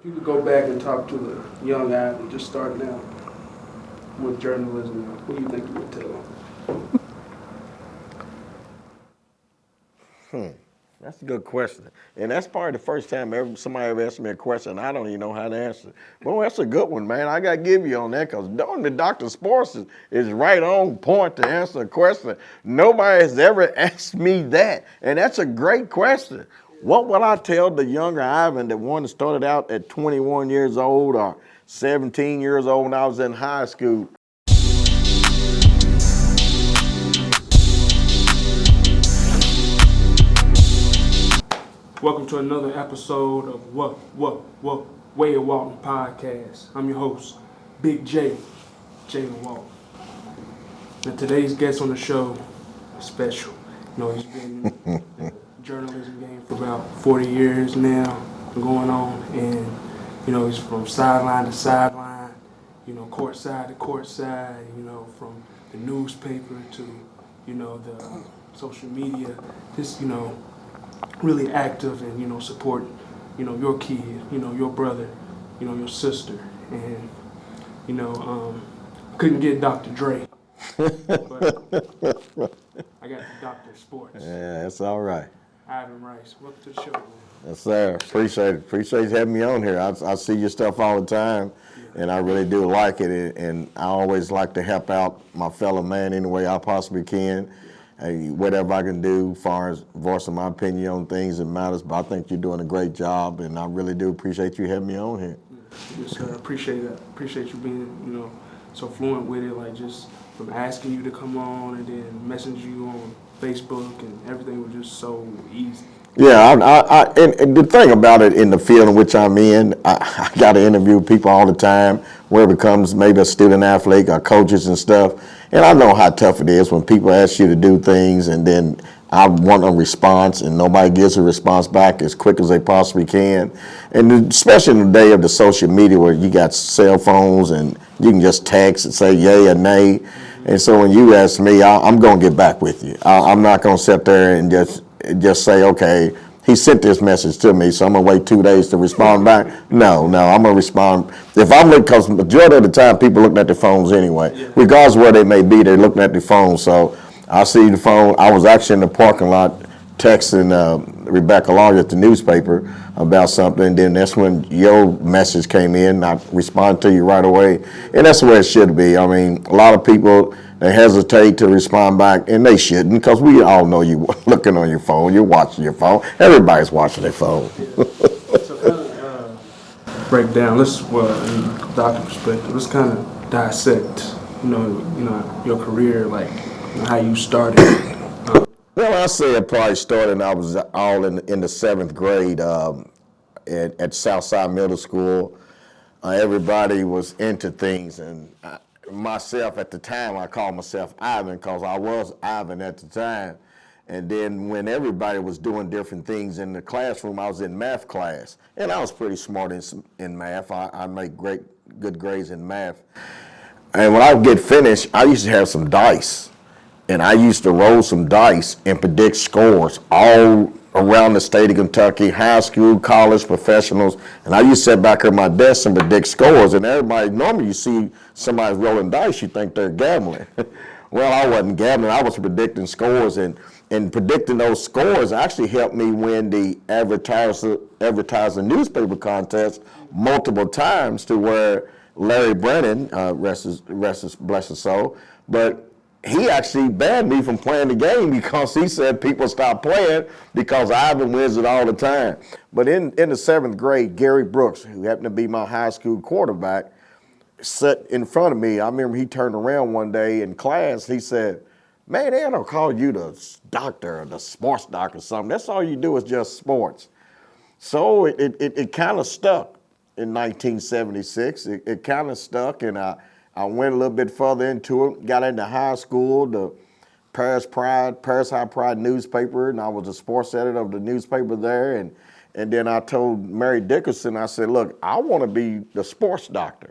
You could go back and talk to the young Ivan just starting out with journalism. What do you think you would tell him? That's a good question. And that's probably the first time somebody ever asked me a question I don't even know how to answer. Well, that's a good one, man. I got to give you on that because the Dr. Sports is right on point to answer a question. Nobody has ever asked me that. And that's a great question. What would I tell the younger Ivan that one started out at 21 years old or 17 years old when I was in high school? Welcome to another episode of WayOfWalton Podcast. I'm your host, Big J, Jalen Walton. And today's guest on the show is special. You know, he's been in the journalism game for about 40 years now, going on, and you know, he's from sideline to sideline, you know, court side to court side, you know, from the newspaper to, you know, the social media, just, you know, really active and, you know, support, you know, your kid, you know, your brother, you know, your sister. And, you know, couldn't get Dr. Dre, but I got Dr. Sports. Yeah, that's all right. Ivan Rice, welcome to the show, man. Yes, sir. Appreciate it. Appreciate you having me on here. I see your stuff all the time, and I really do like it. And I always like to help out my fellow man any way I possibly can. Hey, whatever I can do as far as voicing my opinion on things that matters. But I think you're doing a great job, and I really do appreciate you having me on here. Yes, sir. I appreciate that. Appreciate you being, you know, so fluent with it. Like just from asking you to come on and then messaging you on Facebook and everything was just so easy. Yeah, and the thing about it in the field in which I'm in, I got to interview people all the time, where it becomes maybe a student athlete or coaches and stuff. And I know how tough it is when people ask you to do things and then I want a response and nobody gives a response back as quick as they possibly can. And especially in the day of the social media where you got cell phones and you can just text and say yay or nay. And so when you ask me, I'm going to get back with you. I'm not going to sit there and just say, okay, he sent this message to me, so I'm going to wait 2 days to respond back. No, I'm going to respond. Because the majority of the time people looking at their phones anyway. Regardless of where they may be, they're looking at their phone. So I see the phone. I was actually in the parking lot texting Rebecca Long at the newspaper about something, and then that's when your message came in. I responded to you right away, and that's the way it should be. I mean, a lot of people, they hesitate to respond back, and they shouldn't, because we all know you looking on your phone, you're watching your phone. Everybody's watching their phone. So kind of break down. In doctor perspective, let's kind of dissect, you know, your career, like you know, how you started. Well, I say it probably started. I was all in the 7th grade at Southside Middle School. Everybody was into things, and myself at the time, I called myself Ivan because I was Ivan at the time. And then when everybody was doing different things in the classroom, I was in math class, and I was pretty smart in math. I made good grades in math. And when I would get finished, I used to have some dice. And I used to roll some dice and predict scores all around the state of Kentucky, high school, college, professionals. And I used to sit back at my desk and predict scores. And everybody, normally you see somebody rolling dice, you think they're gambling. Well, I wasn't gambling. I was predicting scores. And predicting those scores actually helped me win the advertiser newspaper contest multiple times, to where Larry Brennan, bless his soul, but he actually banned me from playing the game because he said people stop playing because Ivan wins it all the time. But in the 7th grade, Gary Brooks, who happened to be my high school quarterback, sat in front of me. I remember he turned around one day in class. He said, "Man, they don't call you the doctor or the sports doctor or something. That's all you do is just sports." So it kind of stuck in 1976. It kind of stuck, and I went a little bit further into it, got into high school, the Paris High Pride newspaper, and I was a sports editor of the newspaper there. And then I told Mary Dickerson, I said, "Look, I want to be the sports doctor."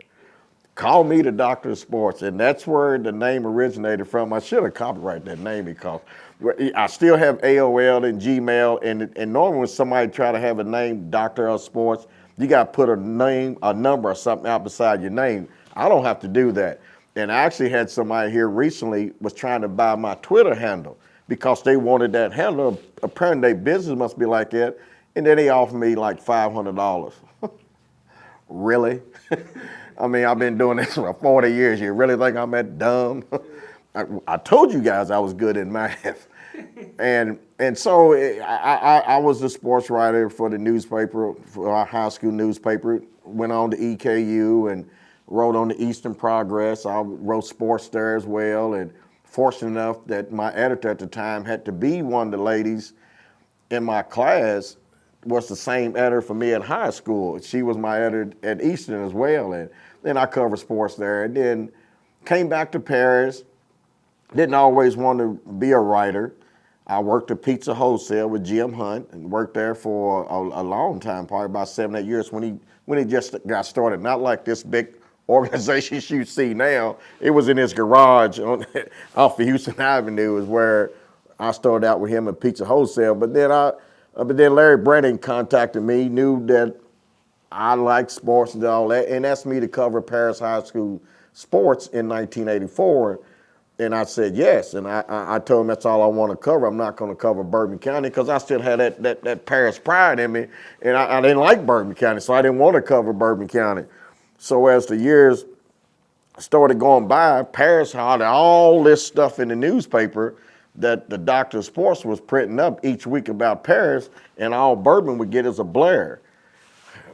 Call me the doctor of sports, and that's where the name originated from. I should have copyrighted that name because I still have AOL and Gmail, and normally when somebody try to have a name, doctor of sports, you got to put a name, a number, or something out beside your name. I don't have to do that. And I actually had somebody here recently was trying to buy my Twitter handle because they wanted that handle. Apparently their business must be like that, and then they offered me like $500. Really? I mean, I've been doing this for 40 years. You really think I'm that dumb? I told you guys I was good in math. And so I was the sports writer for the newspaper, for our high school newspaper. Went on to EKU and wrote on the Eastern Progress. I wrote sports there as well. And fortunate enough that my editor at the time had to be one of the ladies in my class was the same editor for me at high school. She was my editor at Eastern as well. And then I covered sports there. And then came back to Paris. Didn't always want to be a writer. I worked at Pizza Wholesale with Jim Hunt and worked there for a long time, probably about 7, 8 years when he just got started. Not like this big organization you see now. It was in his garage off of Houston Avenue is where I started out with him at Pizza Wholesale. But then Larry Brandon contacted me, knew that I liked sports and all that, and asked me to cover Paris High School sports in 1984. And I said yes, and I told him that's all I want to cover. I'm not going to cover Bourbon County because I still had that Paris pride in me, and I didn't like Bourbon County, so I didn't want to cover Bourbon County. So as the years started going by, Paris had all this stuff in the newspaper that the Doctor of Sports was printing up each week about Paris, and all Bourbon would get is a blare.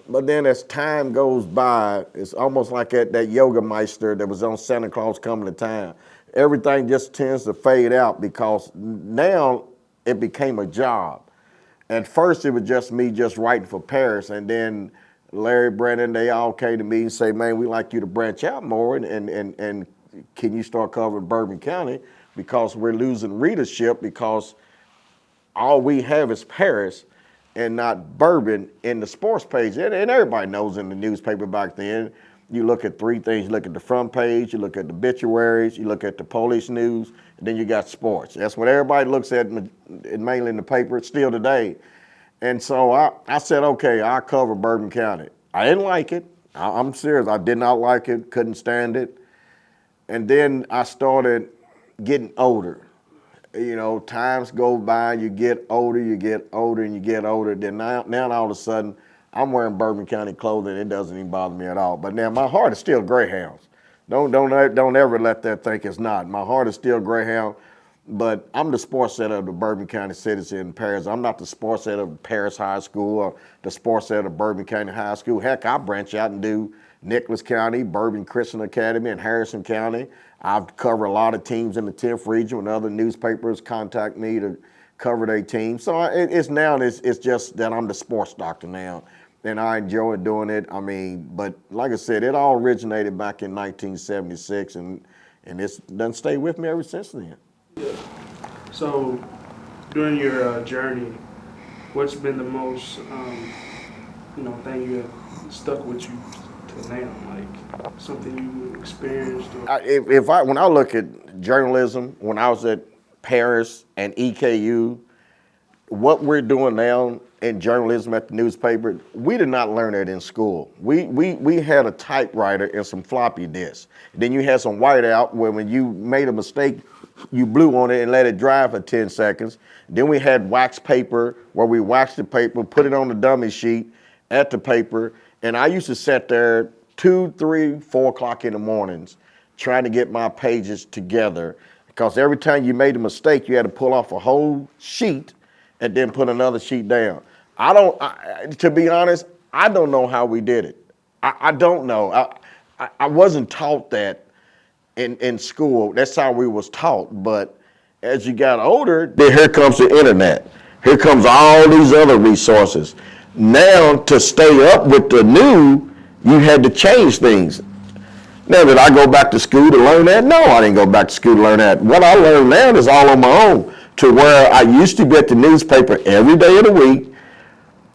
But then as time goes by, it's almost like that yoga meister that was on Santa Claus Coming to Town. Everything just tends to fade out because now it became a job. At first it was just me just writing for Paris, and then Larry Brennan, they all came to me and say, man, we'd like you to branch out more and can you start covering Bourbon County because we're losing readership because all we have is Paris and not Bourbon in the sports page. And everybody knows in the newspaper back then, you look at 3 things. You look at the front page, you look at the obituaries, you look at the police news, and then you got sports. That's what everybody looks at mainly in the paper still today. And so I said, okay, I'll cover Bourbon County. I didn't like it. I'm serious. I did not like it, couldn't stand it. And then I started getting older. You know, times go by, you get older, and you get older. Then now all of a sudden, I'm wearing Bourbon County clothing. It doesn't even bother me at all. But now my heart is still Greyhounds. Don't ever let that think it's not. My heart is still Greyhound, but I'm the sports editor of the Bourbon County Citizen in Paris. I'm not the sports editor of Paris High School or the sports editor of Bourbon County High School. Heck, I branch out and do Nicholas County, Bourbon Christian Academy, and Harrison County. I've covered a lot of teams in the 10th region when other newspapers contact me to cover their team. So it's just that I'm the sports doctor now. And I enjoy doing it. I mean, but like I said, it all originated back in 1976, and it's done stayed with me ever since then. Yeah. So, during your journey, what's been the most, thing you have stuck with you to now? Like something you experienced? Or... When I look at journalism, when I was at Paris and EKU, what we're doing now in journalism at the newspaper, we did not learn that in school. We had a typewriter and some floppy disks. Then you had some whiteout where when you made a mistake, you blew on it and let it dry for 10 seconds. Then we had wax paper where we waxed the paper, put it on the dummy sheet at the paper. And I used to sit there 2, 3, 4 o'clock in the mornings trying to get my pages together because every time you made a mistake, you had to pull off a whole sheet and then put another sheet down. To be honest, I don't know how we did it. I don't know. I wasn't taught that in school. That's how we was taught. But as you got older, then here comes the internet. Here comes all these other resources. Now to stay up with the new, you had to change things. Now, did I go back to school to learn that? No, I didn't go back to school to learn that. What I learned now is all on my own, to where I used to be at the newspaper every day of the week,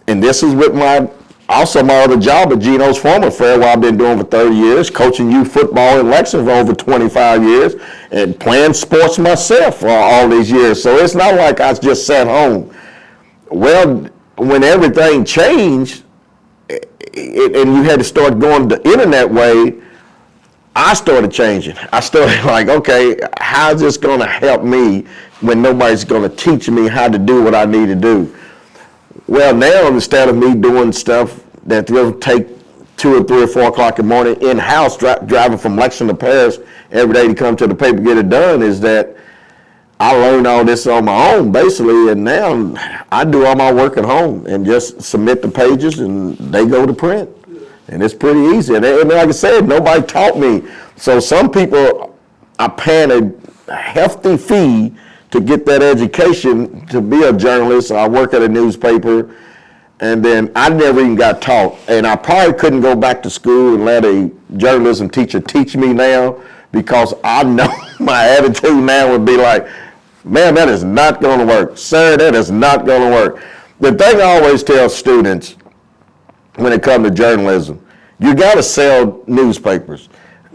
and this is with my Also, my other job at Geno's Former Fair, where I've been doing for 30 years, coaching youth football in Lexington for over 25 years, and playing sports myself for all these years. So it's not like I just sat home. Well, when everything changed, and you had to start going the internet way, I started changing. I started like, okay, how's this going to help me when nobody's going to teach me how to do what I need to do? Well, now instead of me doing stuff that will take 2 or 3 or 4 o'clock in the morning in-house, driving from Lexington to Paris every day to come to the paper get it done, is that I learned all this on my own, basically, and now I do all my work at home and just submit the pages and they go to print. And it's pretty easy. And like I said, nobody taught me. So some people are paying a hefty fee to get that education to be a journalist. I work at a newspaper, and then I never even got taught. And I probably couldn't go back to school and let a journalism teacher teach me now, because I know my attitude now would be like, man, that is not going to work. Sir, that is not going to work. The thing I always tell students when it comes to journalism, you got to sell newspapers.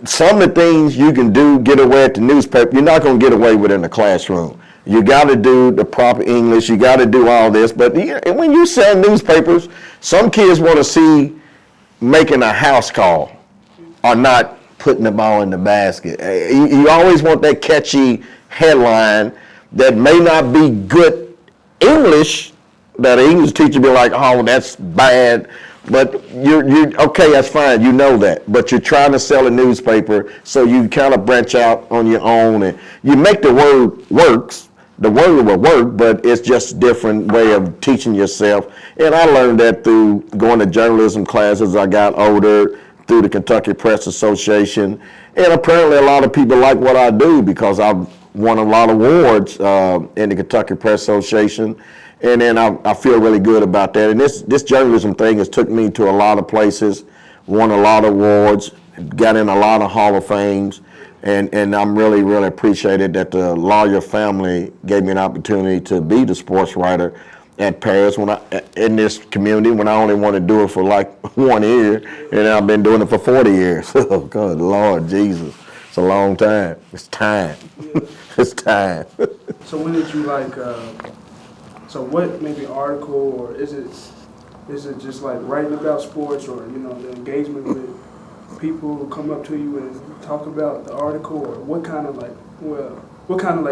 Some of the things you can do, get away at the newspaper, you're not going to get away with in the classroom. You got to do the proper English. You got to do all this. But when you sell newspapers, some kids want to see making a house call or not putting the ball in the basket. You always want that catchy headline that may not be good English, that an English teacher be like, oh, that's bad. But you're okay, that's fine, you know that. But you're trying to sell a newspaper, so you kind of branch out on your own, and you make the word works. The word will work, but it's just a different way of teaching yourself. And I learned that through going to journalism classes as I got older, through the Kentucky Press Association. And apparently a lot of people like what I do, because I've won a lot of awards in the Kentucky Press Association. And then I feel really good about that. And this journalism thing has took me to a lot of places, won a lot of awards, got in a lot of Hall of Fames. And I'm really, really appreciated that the lawyer family gave me an opportunity to be the sports writer at Paris in this community, when I only wanted to do it for like 1 year, and I've been doing it for 40 years. Oh, God, Lord Jesus. It's a long time. It's time. It's time. So when did you so what maybe article, or is it just like writing about sports, or the engagement with people who come up to you and talk about the article, or what kind of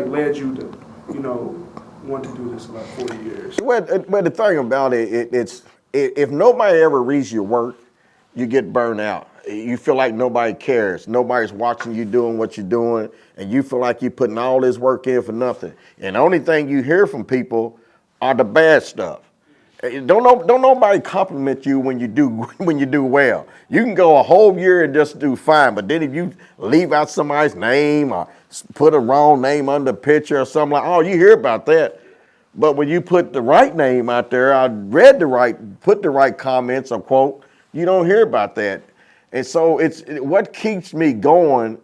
led you to want to do this for like 40 years? Well, the thing about it's if nobody ever reads your work, you get burned out. You feel like nobody cares. Nobody's watching you doing what you're doing, and you feel like you're putting all this work in for nothing. And the only thing you hear from people are the bad stuff. Don't nobody compliment you when you do well. You can go a whole year and just do fine, but then if you leave out somebody's name or put a wrong name under a picture or something like, oh, you hear about that. But when you put the right name out there, put the right comments or quote, you don't hear about that. And so what keeps me going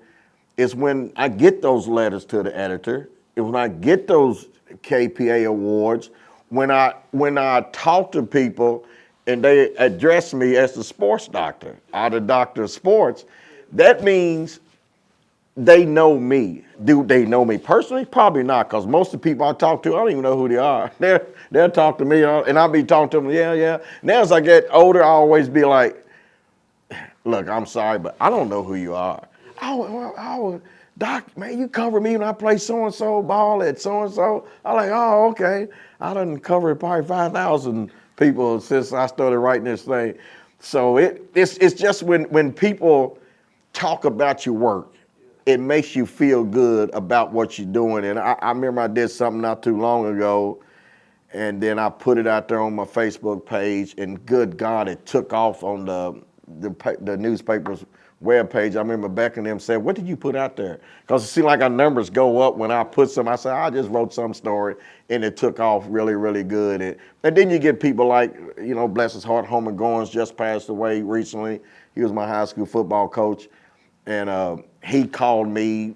is when I get those letters to the editor, and when I get those KPA awards, when I talk to people and they address me as the sports doctor or the doctor of sports, that means they know me. Do they know me personally? Probably not, because most of the people I talk to, I don't even know who they are. They'll talk to me, and I'll be talking to them, yeah. Now as I get older, I always be like, look, I'm sorry, but I don't know who you are. Oh, Doc, man, you cover me when I play so-and-so ball at so-and-so. I'm like, oh, okay. I done covered probably 5,000 people since I started writing this thing. So it's just when people talk about your work, it makes you feel good about what you're doing. And I remember I did something not too long ago, and then I put it out there on my Facebook page, and good God, it took off on the newspaper's webpage. I remember Beck and them said, what did you put out there? Because it seemed like our numbers go up when I put some. I said, I just wrote some story, and it took off really, really good. And then you get people like, bless his heart, Homer Goins just passed away recently. He was my high school football coach, and he called me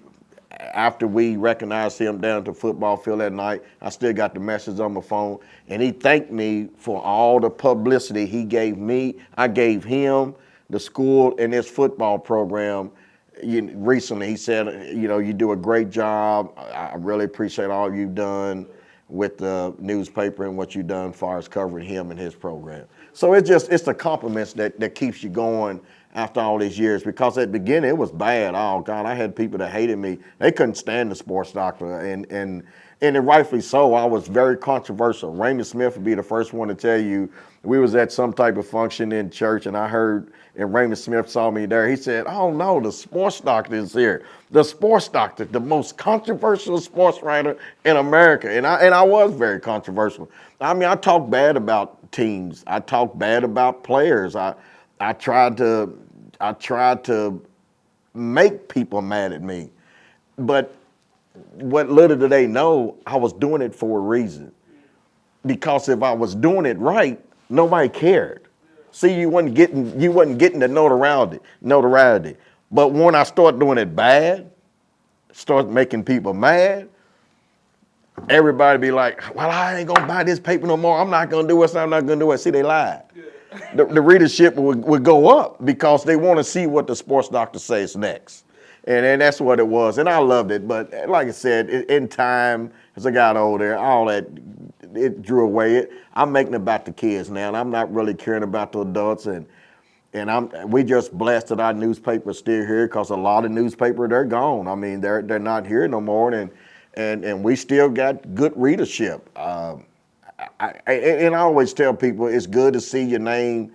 after we recognized him down at the football field that night, I still got the message on my phone, and he thanked me for all the publicity he gave me. I gave him, the school, and his football program. Recently, he said, you do a great job. I really appreciate all you've done with the newspaper and what you've done as far as covering him and his program. So it's the compliments that keeps you going after all these years, because at the beginning it was bad. Oh God, I had people that hated me. They couldn't stand the sports doctor, and rightfully so. I was very controversial. Raymond Smith would be the first one to tell you, we was at some type of function in church, and I heard, and Raymond Smith saw me there. He said, "Oh no, the sports doctor is here. The sports doctor, the most controversial sports writer in America." And I was very controversial. I mean, I talked bad about teams. I talked bad about players. I tried to make people mad at me. But what little do they know, I was doing it for a reason. Because if I was doing it right, nobody cared. See, you wasn't getting the notoriety. But when I start doing it bad, start making people mad, everybody be like, "Well, I ain't gonna buy this paper no more. I'm not gonna do it. I'm not gonna do it." See, they lied. The readership would go up because they want to see what the sports doctor says next. And that's what it was. And I loved it. But like I said, in time, as I got older, all that, it drew away. I'm making it about the kids now, and I'm not really caring about the adults. And we just blessed that our newspaper's still here, because a lot of newspapers, they're gone. I mean, they're not here no more. And we still got good readership. And I always tell people, it's good to see your name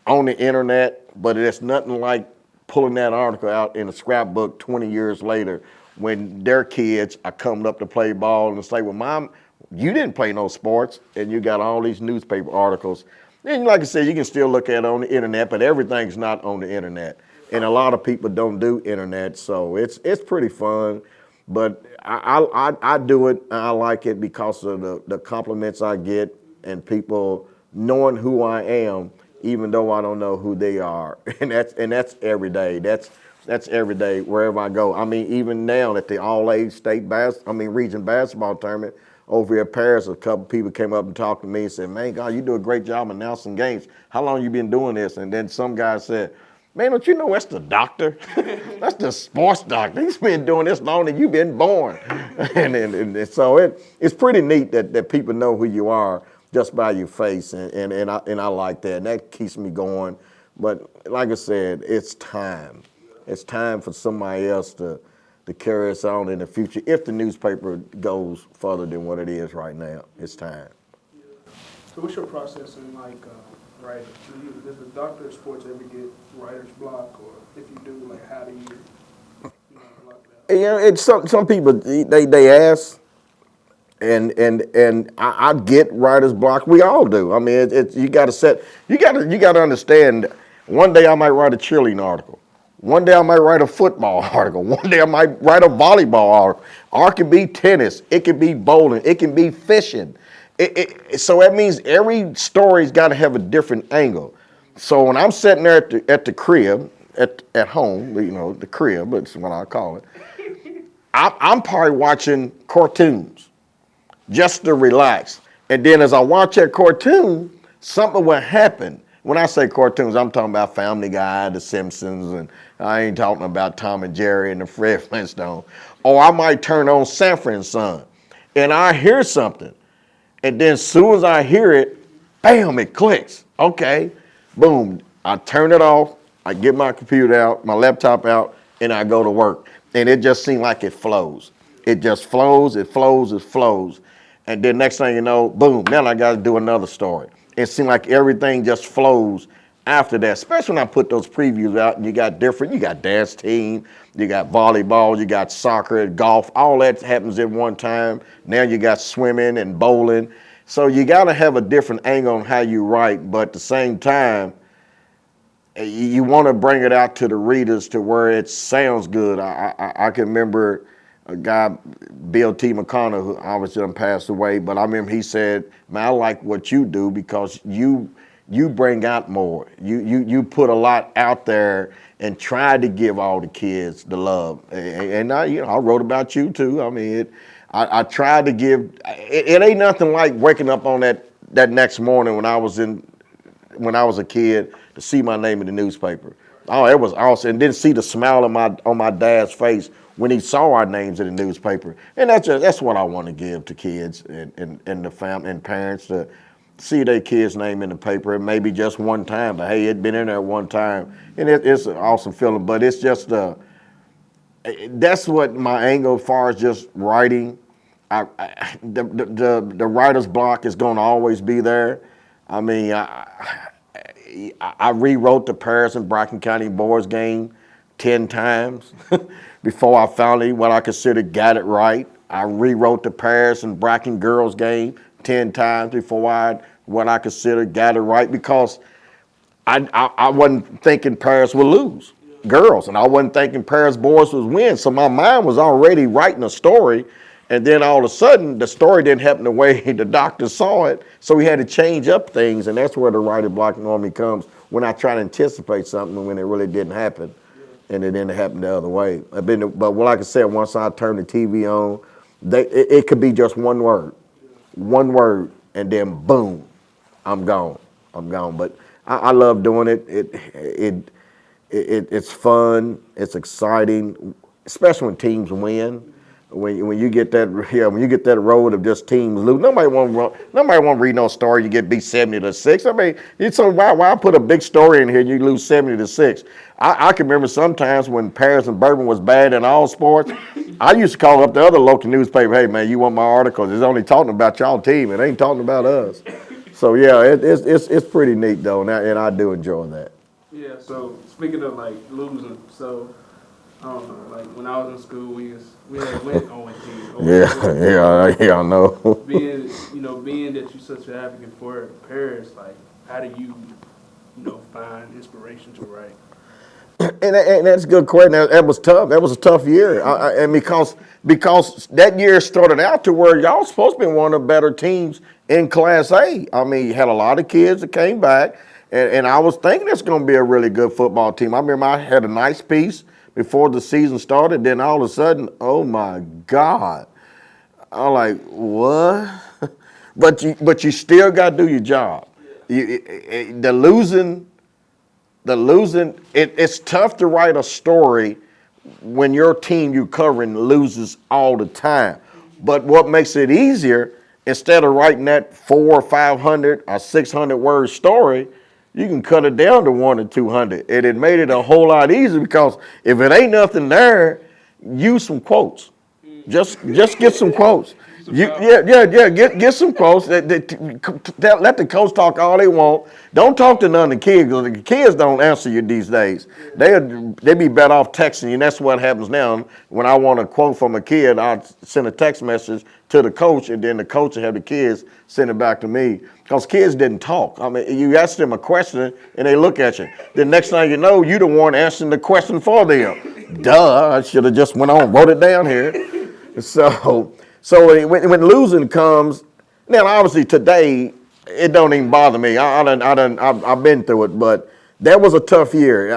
on the internet, but it's nothing like pulling that article out in a scrapbook 20 years later when their kids are coming up to play ball and say, "Well, Mom, you didn't play no sports," and you got all these newspaper articles. And like I said, you can still look at it on the internet, but everything's not on the internet. And a lot of people don't do internet, so it's pretty fun. But I do it, and I like it because of the compliments I get and people knowing who I am, even though I don't know who they are. And that's every day. That's every day wherever I go. I mean, even now at the all-age region basketball tournament over here in Paris, a couple people came up and talked to me and said, "Man, God, you do a great job announcing games. How long you been doing this?" And then some guy said, "Man, don't you know that's the doctor? That's the sports doctor. He's been doing this longer than you've been born." and so it's pretty neat that people know who you are just by your face, and I like that, and that keeps me going. But like I said, it's time. It's time for somebody else to carry us on in the future. If the newspaper goes further than what it is right now, it's time. Yeah. So what's your process in writing? Does the doctor of sports ever get writer's block, or if you do, how do you block that? It's some people they ask, and I get writer's block. We all do. I mean, you got to understand. One day I might write a cheerleading article. One day I might write a football article. One day I might write a volleyball article. Or it could be tennis. It could be bowling. It can be fishing. So that means every story's got to have a different angle. So when I'm sitting there at the crib, at home, the crib, that's what I call it, I'm probably watching cartoons just to relax. And then as I watch that cartoon, something will happen. When I say cartoons, I'm talking about Family Guy, The Simpsons, and I ain't talking about Tom and Jerry and the Fred Flintstone. Or I might turn on Sanford and Son, and I hear something. And then as soon as I hear it, bam, it clicks. Okay, boom, I turn it off, I get my computer out, my laptop out, and I go to work. And it just seems like it flows. It just flows, it flows, it flows. And then next thing you know, boom, now I got to do another story. It seems like everything just flows after that, especially when I put those previews out and you got dance team, you got volleyball, you got soccer, golf, all that happens at one time. Now you got swimming and bowling. So you got to have a different angle on how you write, but at the same time, you want to bring it out to the readers to where it sounds good. I can remember a guy, Bill T. McConnell, who obviously passed away, but I remember he said, "Man, I like what you do because you you bring out more. You put a lot out there and try to give all the kids the love. And I wrote about you too. I mean, I tried to give. It ain't nothing like waking up on that next morning when I was a kid to see my name in the newspaper. Oh, it was awesome. And then see the smile on my dad's face when he saw our names in the newspaper. And that's what I want to give to kids and the family and parents, to see their kid's name in the paper. It may be just one time, but hey, it'd been in there one time. And it's an awesome feeling. But it's just that's what my angle as far as just writing. The writer's block is going to always be there. I mean, I rewrote the Paris and Bracken County boys game 10 times before I finally, what I consider, got it right. I rewrote the Paris and Bracken girls game 10 times before what I consider got it right, because I wasn't thinking Paris would lose girls, and I wasn't thinking Paris boys would win. So my mind was already writing a story, and then all of a sudden the story didn't happen the way the doctor saw it. So we had to change up things, and that's where the writer block normally comes, when I try to anticipate something when it really didn't happen, and it didn't happen the other way. But like I said, once I turn the TV on, it could be just one word, and then boom, I'm gone. But I love doing it. It's fun. It's exciting, especially when teams win. When you get that road of just teams lose, nobody want to read no story. You get beat 70-6. I mean, so why put a big story in here and you lose 70-6? I can remember sometimes when Paris and Bourbon was bad in all sports. I used to call up the other local newspaper. Hey man, you want my articles? It's only talking about y'all team. It ain't talking about us. So yeah, it's pretty neat though, and I do enjoy that. Yeah. So speaking of like losing, so I don't know, like when I was in school, we had went 0-10. Yeah, I know. Being that you're such an advocate for Paris, like how do you find inspiration to write? And that's a good question. That was tough. That was a tough year, and because that year started out to where y'all supposed to be one of the better teams in Class A. I mean, you had a lot of kids that came back, and I was thinking it's going to be a really good football team. I remember I had a nice piece before the season started. Then all of a sudden, oh my God, I'm like, what? But you still got to do your job. The losing. It's tough to write a story when your team you're covering loses all the time. But what makes it easier, instead of writing that 400 or 500 or 600 word story, you can cut it down to 100 or 200. And it made it a whole lot easier, because if it ain't nothing there, use some quotes. Just get some quotes. Get some quotes. Let the coach talk all they want. Don't talk to none of the kids, because the kids don't answer you these days. They be better off texting you, and that's what happens now. When I want a quote from a kid, I send a text message to the coach, and then the coach will have the kids send it back to me, because kids didn't talk. I mean, you ask them a question, and they look at you. The next thing you know, you the one answering the question for them. Duh, I should have just went on and wrote it down here. So when losing comes, now obviously today it don't even bother me. I've been through it, but that was a tough year.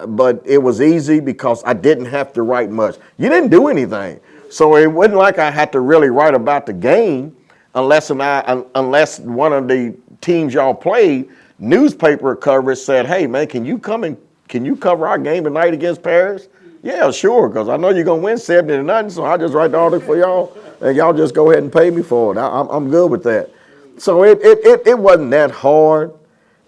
But it was easy because I didn't have to write much. You didn't do anything, so it wasn't like I had to really write about the game, unless one of the teams y'all played, newspaper coverage said, "Hey man, can you cover our game tonight against Paris?" Yeah, sure, because I know you're going to win 70-0, so I'll just write the article for y'all, and y'all just go ahead and pay me for it. I'm good with that. So it wasn't that hard.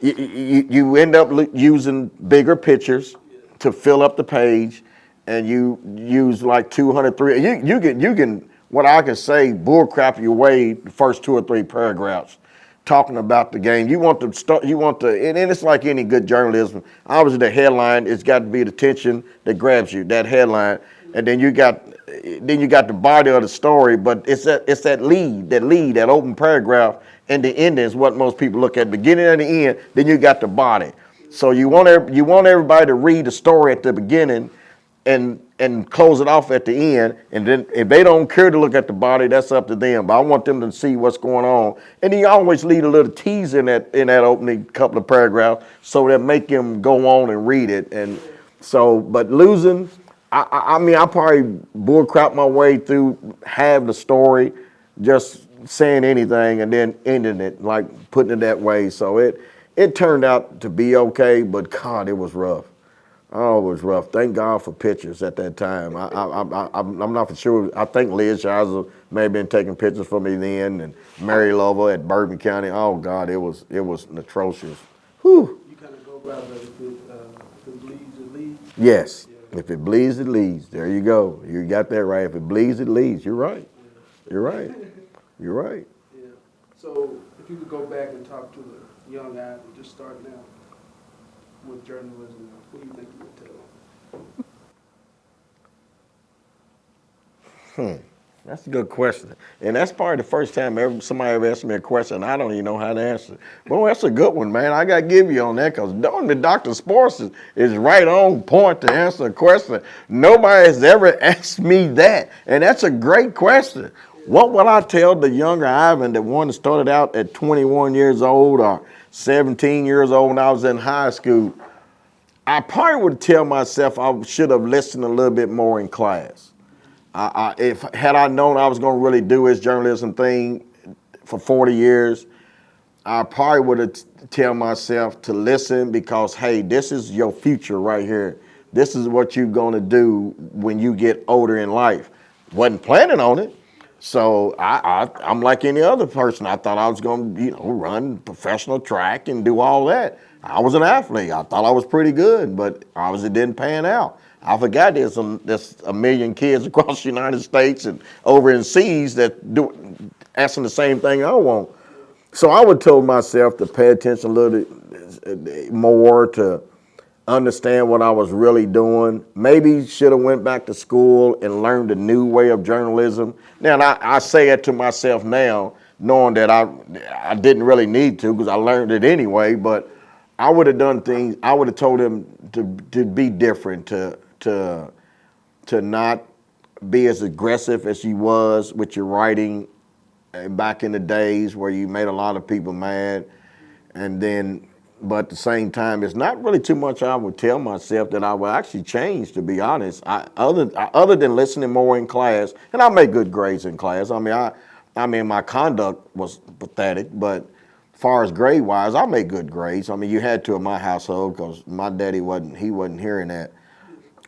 You end up using bigger pictures to fill up the page, and you use like 200, 300. You can, what I can say, bullcrap your way the first 2 or 3 paragraphs talking about the game. You want to, and it's like any good journalism. Obviously, the headline, it's got to be the tension that grabs you, that headline, and then you got the body of the story. But it's that lead, that open paragraph, and the ending is what most people look at, beginning and the end. Then you got the body. So you want everybody to read the story at the beginning, and close it off at the end. And then if they don't care to look at the body, that's up to them. But I want them to see what's going on. And he always leave a little tease in that opening couple of paragraphs so that make them go on and read it. And so, but losing, I mean, I probably bullcrap my way through half the story, just saying anything and then ending it, like putting it that way. So it turned out to be okay, but God, it was rough. Oh, it was rough. Thank God for pictures at that time. I'm not for sure. I think Liz Shizer may have been taking pictures for me then, and Mary Lover at Bourbon County. Oh God, it was atrocious. Whew. You kind of go by that if it bleeds, it leads. Yes. Yeah. If it bleeds, it leads. There you go. You got that right. If it bleeds, it leads. You're right. Yeah. You're right. You're right. Yeah. So if you could go back and talk to the young Ivan, just starting out with journalism, what do you think you would tell them? That's a good question. And that's probably the first time somebody ever asked me a question I don't even know how to answer. Well, that's a good one, man. I got to give you on that because the Dr. Sports is right on point to answer a question. Nobody has ever asked me that. And that's a great question. What would I tell the younger Ivan, that one that started out at 21 years old or 17 years old when I was in high school? I probably would tell myself I should have listened a little bit more in class. If had I known I was going to really do this journalism thing for 40 years, I probably would have tell myself to listen because, hey, this is your future right here. This is what you're going to do when you get older in life. Wasn't planning on it. So I'm like any other person. I thought I was going to, run professional track and do all that. I was an athlete. I thought I was pretty good, but obviously it didn't pan out. I forgot there's a million kids across the United States and over in seas that do asking the same thing I want. So I would tell myself to pay attention a little bit more, to understand what I was really doing. Maybe should have went back to school and learned a new way of journalism. Now, I say it to myself now, knowing that I didn't really need to because I learned it anyway, but I would have done things, I would have told him to be different, to not be as aggressive as he was with your writing back in the days where you made a lot of people mad. And then, but at the same time, it's not really too much I would tell myself that I would actually change, to be honest. Other than listening more in class, and I made good grades in class. I mean, my conduct was pathetic, but as far as grade wise, I made good grades. I mean, you had to in my household because my daddy wasn't hearing that.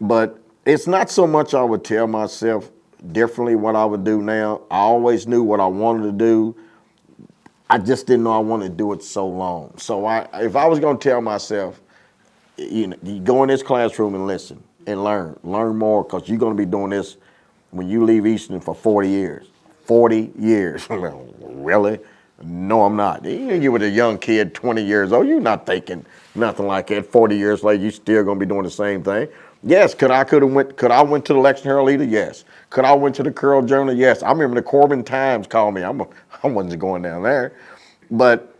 But it's not so much I would tell myself differently what I would do now. I always knew what I wanted to do. I just didn't know I wanted to do it so long. So if I was going to tell myself, you go in this classroom and listen and learn more, because you're going to be doing this when you leave Eastern for 40 years. 40 years. Really? No, I'm not. You were a young kid, 20 years old. You're not thinking nothing like that. 40 years later, you still going to be doing the same thing. Yes, could I went to the Lexington Herald Leader? Yes. Could I went to the Curl Journal? Yes. I remember the Corbin Times called me. I wasn't going down there, but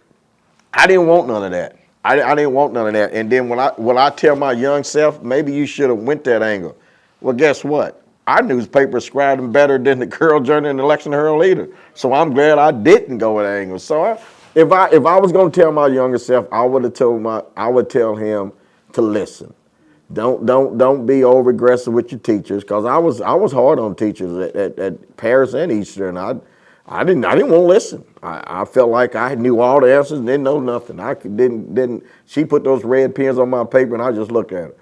I didn't want none of that. I didn't want none of that. And then when I tell my young self, maybe you should have went that angle. Well, guess what? Our newspaper scribed them better than the Curl Journal and the Lexington Herald Leader. So I'm glad I didn't go that angle. So if I was going to tell my younger self, I would tell him to listen. Don't be over aggressive with your teachers, because I was hard on teachers at Paris and Eastern. I didn't want to listen. I felt like I knew all the answers and didn't know nothing. I didn't. She put those red pens on my paper and I just looked at it.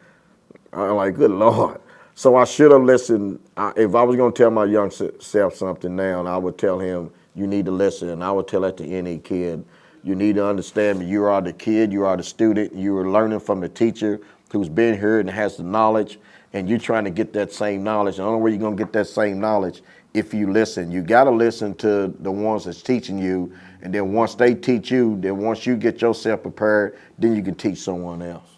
I'm like, good Lord. So I should have listened. If I was going to tell my young self something now, and I would tell him, you need to listen. And I would tell that to any kid. You need to understand that you are the kid, you are the student, you are learning from the teacher who's been here and has the knowledge, and you're trying to get that same knowledge. The only way you're going to get that same knowledge if you listen. You got to listen to the ones that's teaching you, and then once they teach you, then once you get yourself prepared, then you can teach someone else.